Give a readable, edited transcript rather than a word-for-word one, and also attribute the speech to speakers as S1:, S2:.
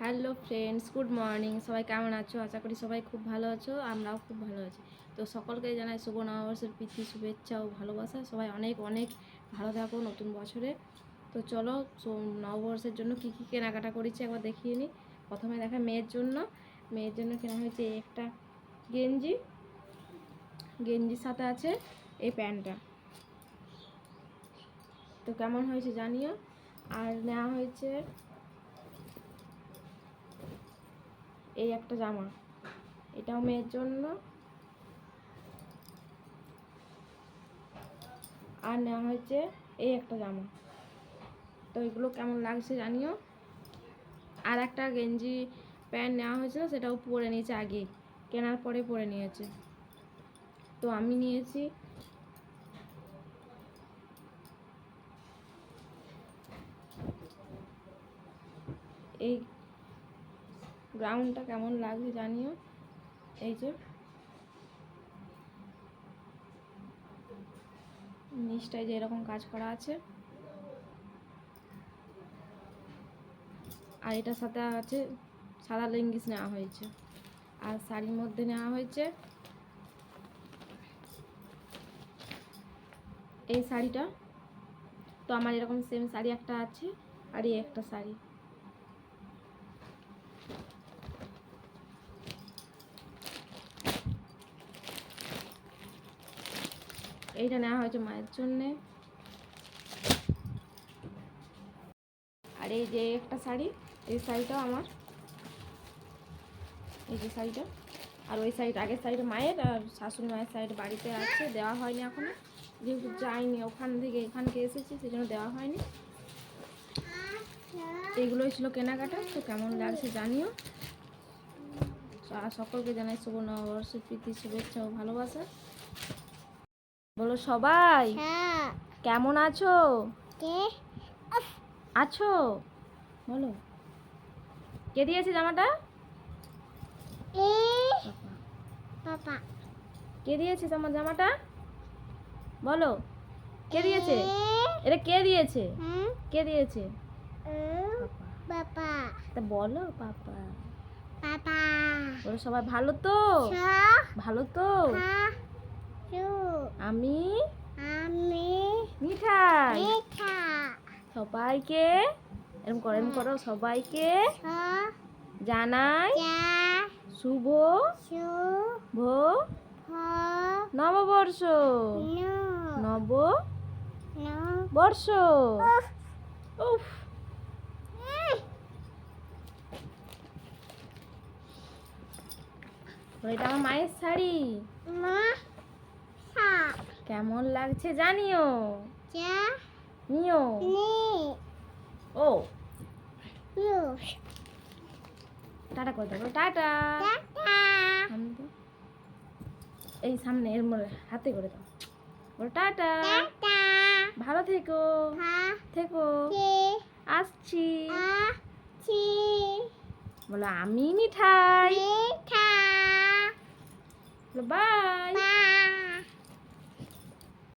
S1: Hello friends, good morning. সবাই কেমন আছো? আশা করি সবাই খুব ভালো আছো, আমরাও খুব ভালো আছি। তো সকলকে জানাই শুভ নববর্ষের প্রীতি, শুভেচ্ছা ও ভালোবাসা। সবাই অনেক অনেক ভালো থাকো নতুন বছরে। তো চলো নববর্ষের জন্য কী কী কেনাকাটা করেছি একবার দেখিয়ে নিই। প্রথমে দেখা মেয়ের জন্য কেনা হয়েছে একটা গেঞ্জির সাথে আছে এই প্যান্টটা। তো কেমন হয়েছে জানিও। আর নেওয়া হয়েছে এই একটা জামা, এটাও মেয়ের জন্য। আর নেওয়া হয়েছে এই একটা জামা। তো এগুলো কেমন লাগছে জানিও। আর একটা গেঞ্জি প্যান্ট নেওয়া হয়েছিল, সেটাও পরে নিয়েছে, আগে কেনার পরে পরে নিয়েছে। তো আমি নিয়েছি এই গ্রাউন্ডটা, কেমন লাগছে জানিও। এই যে নিচটায় যে এরকম কাজ করা আছে, আর এটার সাথে আছে সাদা লেগিংস নেওয়া হয়েছে। আর শাড়ির মধ্যে নেওয়া হয়েছে এই শাড়িটা। তো আমার এরকম সেম শাড়ি একটা আছে, আর এই একটা শাড়ি। এইটা নেওয়া হয়েছে মায়ের জন্যে। আর এই যে একটা শাড়ি, এই শাড়িটাও আমার, এই যে শাড়িটা। আর ওই শাড়িটা, আগের শাড়িটা মায়ের, আর শাশুড়ি মায়ের শাড়িটা বাড়িতে আছে, দেওয়া হয়নি এখনো, যেহেতু যাইনি ওখান থেকে এখানকে এসেছি, সেই জন্য দেওয়া হয়নি। এইগুলোই ছিল কেনাকাটা। তো কেমন লাগছে জানিও। আর সকলকে জানাই শুভ নববর্ষের প্রীতি, শুভেচ্ছা ও ভালোবাসা। বলো সবাই কেমন আছো? আছো বলো। কে দিয়েছে জামাটা? পাপা। কে দিয়েছে তোমার জামাটা? বলো কে দিয়েছে? এটা কে দিয়েছে? কে দিয়েছে? পাপা। তা বলো পাপা। পাপা। বলো সবাই ভালো তো? ভালো তো? আমি মিঠাই সবাইকে এরম করো, সবাইকে জানাই শুভ নববর্ষ। নববর্ষ। উফ, এটা আমার মায়ের শাড়ি, কেমন লাগছে জানিও। নিও ও টাটা করে দাও, টাটা। এই সামনে এর মধ্যে হাতে করে দাও, বলো টাটা। ভালো থেকো থেকো, আসছি। বলো আমি মিঠাই, বলো বাই।